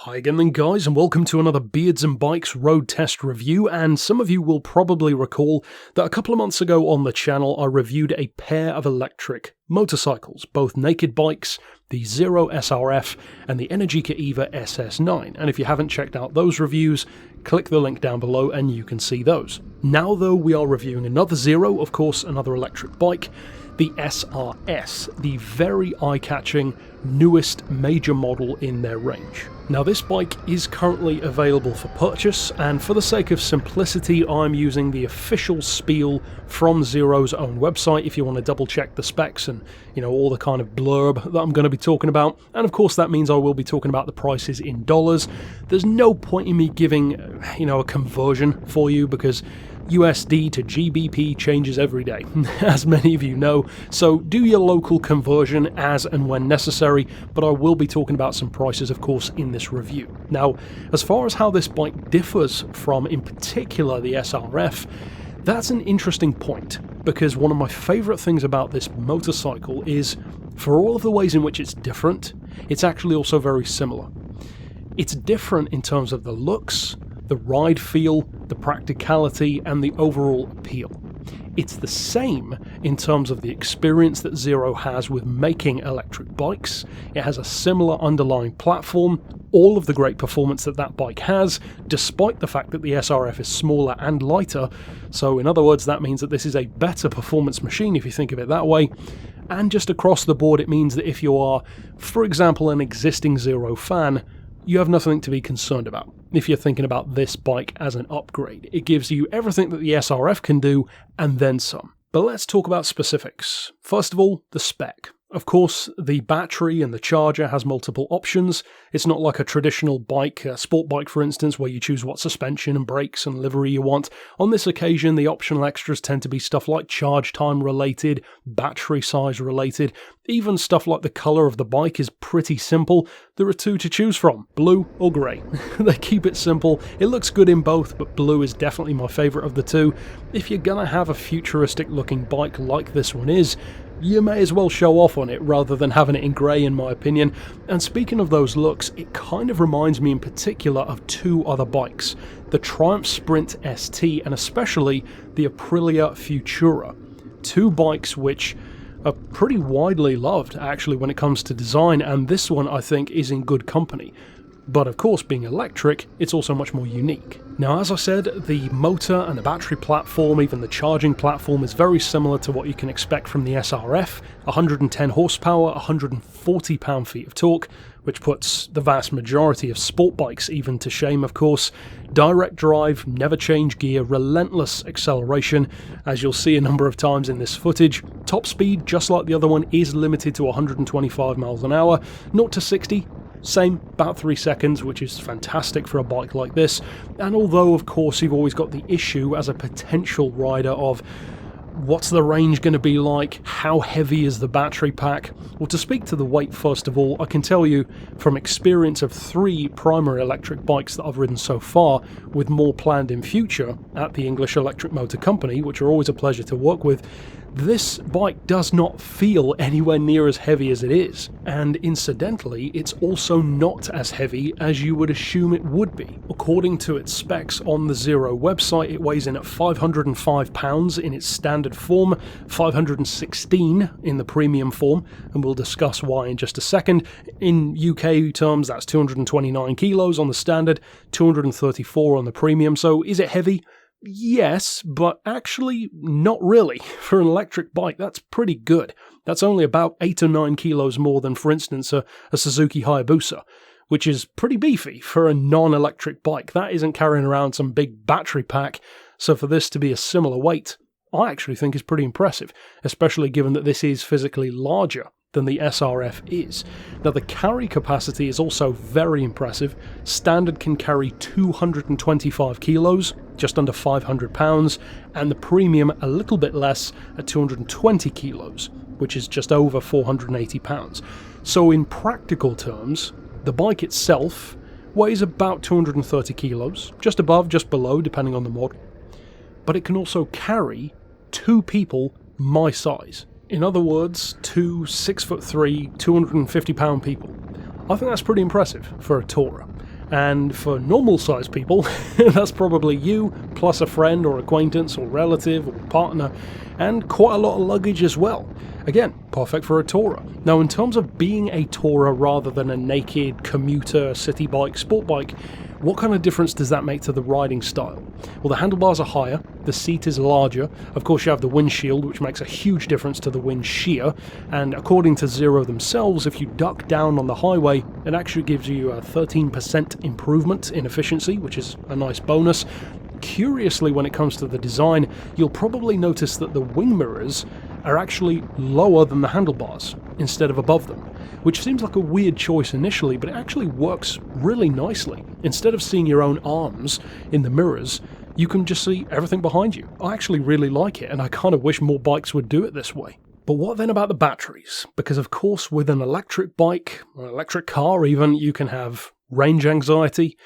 Hi again then guys, and welcome to another Beards and Bikes road test review. And some of you will probably recall that a couple of months ago on the channel I reviewed a pair of electric motorcycles, both naked bikes, the Zero SRF and the Energica EVA SS9. And if you haven't checked out those reviews, click the link down below and you can see those. Now though, we are reviewing another Zero, of course another electric bike, the SRS, the very eye-catching, newest major model in their range. Now this bike is currently available for purchase, and for the sake of simplicity I'm using the official spiel from Zero's own website if you want to double check the specs and all the kind of blurb that I'm going to be talking about. And of course that means I will be talking about the prices in dollars. There's no point in me giving a conversion for you because USD to GBP changes every day, as many of you know, so do your local conversion as and when necessary, but I will be talking about some prices of course in this review. Now, as far as how this bike differs from in particular the SRF, that's an interesting point, because one of my favourite things about this motorcycle is, for all of the ways in which it's different, it's actually also very similar. It's different in terms of the looks, the ride feel, the practicality, and the overall appeal. It's the same in terms of the experience that Zero has with making electric bikes. It has a similar underlying platform, all of the great performance that that bike has, despite the fact that the SRF is smaller and lighter. So in other words, that means that this is a better performance machine if you think of it that way. And just across the board, it means that if you are, for example, an existing Zero fan, you have nothing to be concerned about if you're thinking about this bike as an upgrade. It gives you everything that the SRF can do and then some. But let's talk about specifics. First of all, the spec. Of course, the battery and the charger has multiple options. It's not like a traditional bike, a sport bike for instance, where you choose what suspension and brakes and livery you want. On this occasion, the optional extras tend to be stuff like charge time related, battery size related, even stuff like the colour of the bike is pretty simple. There are two to choose from, blue or grey. They keep it simple. It looks good in both, but blue is definitely my favourite of the two. If you're gonna have a futuristic looking bike like this one is, you may as well show off on it rather than having it in grey in my opinion. And speaking of those looks, it kind of reminds me in particular of two other bikes, the Triumph Sprint ST and especially the Aprilia Futura. Two bikes which are pretty widely loved actually when it comes to design, and this one I think is in good company. But of course, being electric, it's also much more unique. Now, as I said, the motor and the battery platform, even the charging platform, is very similar to what you can expect from the SRF. 110 horsepower, 140 pound-feet of torque, which puts the vast majority of sport bikes even to shame, of course. Direct drive, never change gear, relentless acceleration, as you'll see a number of times in this footage. Top speed, just like the other one, is limited to 125 miles an hour, 0 to 60. Same, about 3 seconds, which is fantastic for a bike like this. And although of course you've always got the issue as a potential rider of what's the range going to be like, how heavy is the battery pack? Well, to speak to the weight first of all, I can tell you from experience of 3 primary electric bikes that I've ridden so far, with more planned in future at the English Electric Motor Company, which are always a pleasure to work with, this bike does not feel anywhere near as heavy as it is, and incidentally it's also not as heavy as you would assume it would be. According to its specs on the Zero website, it weighs in at 505 pounds in its standard form, 516 in the premium form, and we'll discuss why in just a second. In UK terms, that's 229 kilos on the standard, 234 on the premium. So is it heavy? Yes, but actually not really. For an electric bike, that's pretty good. That's only about 8 or 9 kilos more than, for instance, a Suzuki Hayabusa, which is pretty beefy for a non-electric bike. That isn't carrying around some big battery pack, so for this to be a similar weight, I actually think is pretty impressive, especially given that this is physically larger than the SRF is. Now the carry capacity is also very impressive. Standard can carry 225 kilos, just under 500 pounds, and the premium a little bit less at 220 kilos, which is just over 480 pounds. So in practical terms, the bike itself weighs about 230 kilos, just above, just below, depending on the model. But it can also carry 2 people my size. In other words, 2 6'3", 250 pound people. I think that's pretty impressive for a tourer. And for normal sized people, that's probably you, plus a friend or acquaintance or relative or partner, and quite a lot of luggage as well. Again, perfect for a tourer. Now, in terms of being a tourer rather than a naked commuter, city bike, sport bike, what kind of difference does that make to the riding style? Well, the handlebars are higher, the seat is larger, of course you have the windshield, which makes a huge difference to the wind shear, and according to Zero themselves, if you duck down on the highway, it actually gives you a 13% improvement in efficiency, which is a nice bonus. Curiously, when it comes to the design, you'll probably notice that the wing mirrors are actually lower than the handlebars instead of above them, which seems like a weird choice initially, but it actually works really nicely. Instead of seeing your own arms in the mirrors, you can just see everything behind you. I actually really like it, and I kind of wish more bikes would do it this way. But what then about the batteries? Because of course with an electric bike, or an electric car even, you can have range anxiety.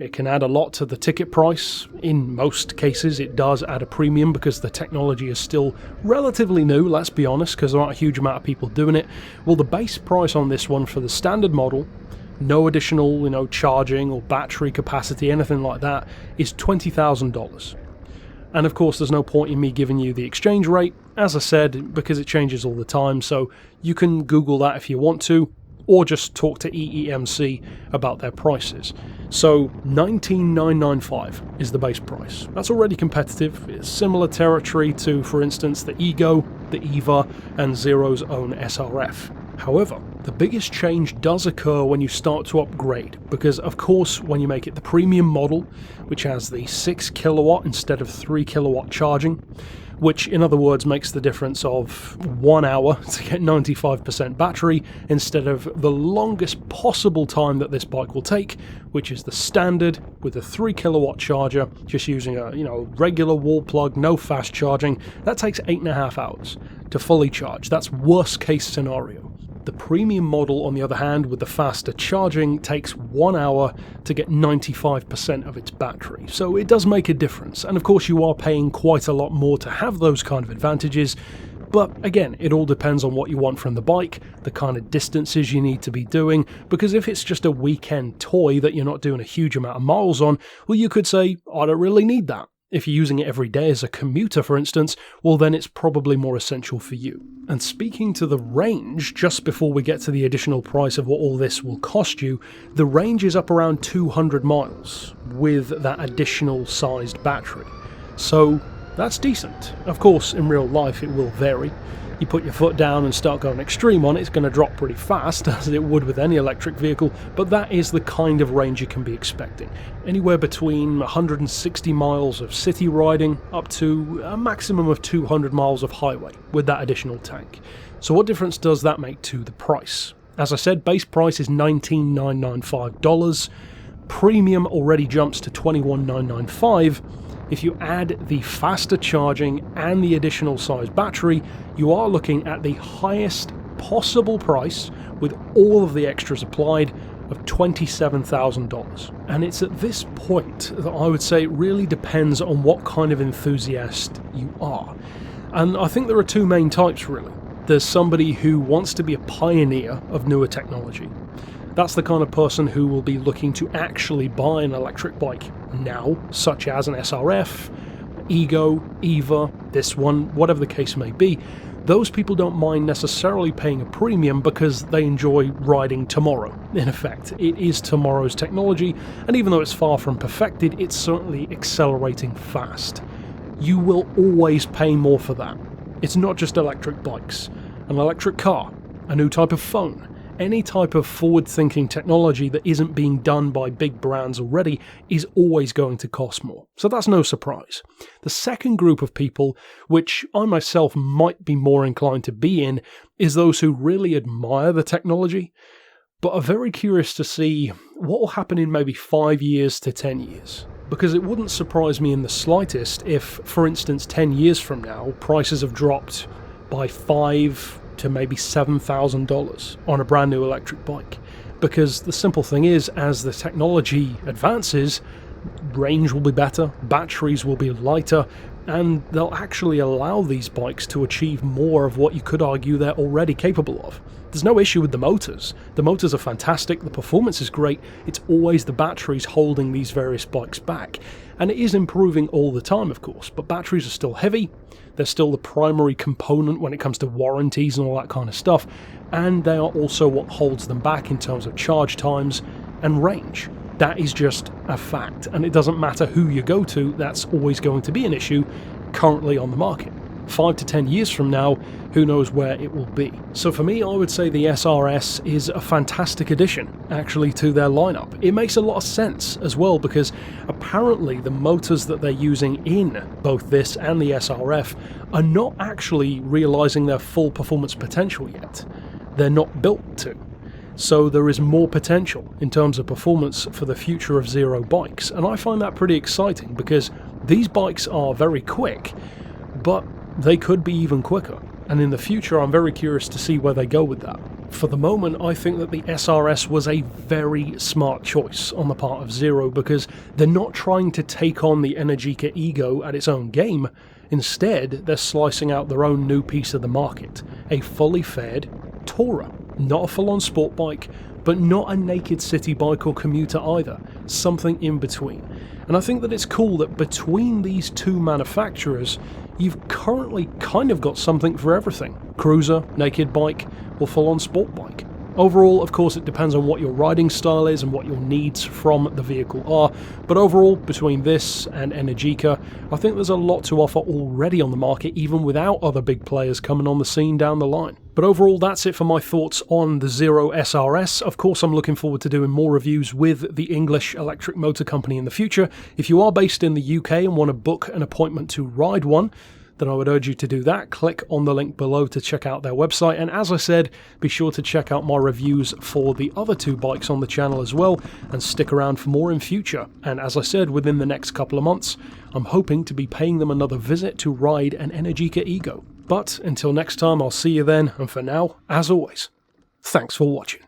It can add a lot to the ticket price. In most cases it does add a premium because the technology is still relatively new, let's be honest, because there aren't a huge amount of people doing it. Well, the base price on this one for the standard model, no additional, charging or battery capacity, anything like that, is $20,000. And of course there's no point in me giving you the exchange rate, as I said, because it changes all the time, so you can Google that if you want to, or just talk to EEMC about their prices. So $19,995 is the base price. That's already competitive. It's similar territory to, for instance, the Ego, the EVA, and Zero's own SRF. However, the biggest change does occur when you start to upgrade, because of course when you make it the premium model, which has the 6 kilowatt instead of 3 kilowatt charging, which in other words makes the difference of 1 hour to get 95% battery instead of the longest possible time that this bike will take, which is the standard with a 3 kilowatt charger, just using a regular wall plug, no fast charging. That takes 8.5 hours to fully charge. That's worst case scenario. The premium model, on the other hand, with the faster charging, takes 1 hour to get 95% of its battery. So it does make a difference. And of course you are paying quite a lot more to have those kind of advantages. But again, it all depends on what you want from the bike, the kind of distances you need to be doing, because if it's just a weekend toy that you're not doing a huge amount of miles on, well, you could say, I don't really need that. If you're using it every day as a commuter, for instance, well then it's probably more essential for you. And speaking to the range, just before we get to the additional price of what all this will cost you, the range is up around 200 miles with that additional sized battery. So that's decent. Of course, in real life it will vary. You put your foot down and start going extreme on it, it's going to drop pretty fast, as it would with any electric vehicle, but that is the kind of range you can be expecting. Anywhere between 160 miles of city riding up to a maximum of 200 miles of highway with that additional tank. So what difference does that make to the price? As I said, base price is $19,995. Premium already jumps to $21,995. If you add the faster charging and the additional size battery, you are looking at the highest possible price with all of the extras applied of $27,000. And it's at this point that I would say it really depends on what kind of enthusiast you are. And I think there are two main types really. There's somebody who wants to be a pioneer of newer technology. That's the kind of person who will be looking to actually buy an electric bike now, such as an SRF, Ego, EVA, this one, whatever the case may be. Those people don't mind necessarily paying a premium because they enjoy riding tomorrow. In effect, it is tomorrow's technology, and even though it's far from perfected, it's certainly accelerating fast. You will always pay more for that. It's not just electric bikes. An electric car, a new type of phone, any type of forward-thinking technology that isn't being done by big brands already is always going to cost more. So that's no surprise. The second group of people, which I myself might be more inclined to be in, is those who really admire the technology, but are very curious to see what will happen in maybe 5 years to 10 years. Because it wouldn't surprise me in the slightest if, for instance, 10 years from now, prices have dropped by $5,000 to maybe $7,000 on a brand new electric bike. Because the simple thing is, as the technology advances, range will be better, batteries will be lighter, and they'll actually allow these bikes to achieve more of what you could argue they're already capable of. There's no issue with the motors. The motors are fantastic, the performance is great, it's always the batteries holding these various bikes back. And it is improving all the time, of course, but batteries are still heavy, they're still the primary component when it comes to warranties and all that kind of stuff, and they are also what holds them back in terms of charge times and range. That is just a fact, and it doesn't matter who you go to, that's always going to be an issue currently on the market. 5 to 10 years from now, who knows where it will be. So for me, I would say the SRS is a fantastic addition, actually, to their lineup. It makes a lot of sense as well, because apparently the motors that they're using in both this and the SRF are not actually realizing their full performance potential yet. They're not built to. So there is more potential in terms of performance for the future of Zero bikes, and I find that pretty exciting because these bikes are very quick, but they could be even quicker, and in the future I'm very curious to see where they go with that. For the moment, I think that the SRS was a very smart choice on the part of Zero, because they're not trying to take on the Energica ego at its own game. Instead, they're slicing out their own new piece of the market, a fully fared tourer. Not a full-on sport bike, but not a naked city bike or commuter either, something in between. And I think that it's cool that between these two manufacturers, you've currently kind of got something for everything. Cruiser, naked bike, or full-on sport bike. Overall, of course, it depends on what your riding style is and what your needs from the vehicle are, but overall, between this and Energica, I think there's a lot to offer already on the market, even without other big players coming on the scene down the line. But overall, that's it for my thoughts on the Zero SRS. Of course, I'm looking forward to doing more reviews with the English electric motor company in the future. If you are based in the UK and want to book an appointment to ride one, then I would urge you to do that. Click on the link below to check out their website, and as I said, be sure to check out my reviews for the other two bikes on the channel as well, and stick around for more in future. And as I said, within the next couple of months, I'm hoping to be paying them another visit to ride an Energica Ego. But until next time, I'll see you then, and for now, as always, thanks for watching.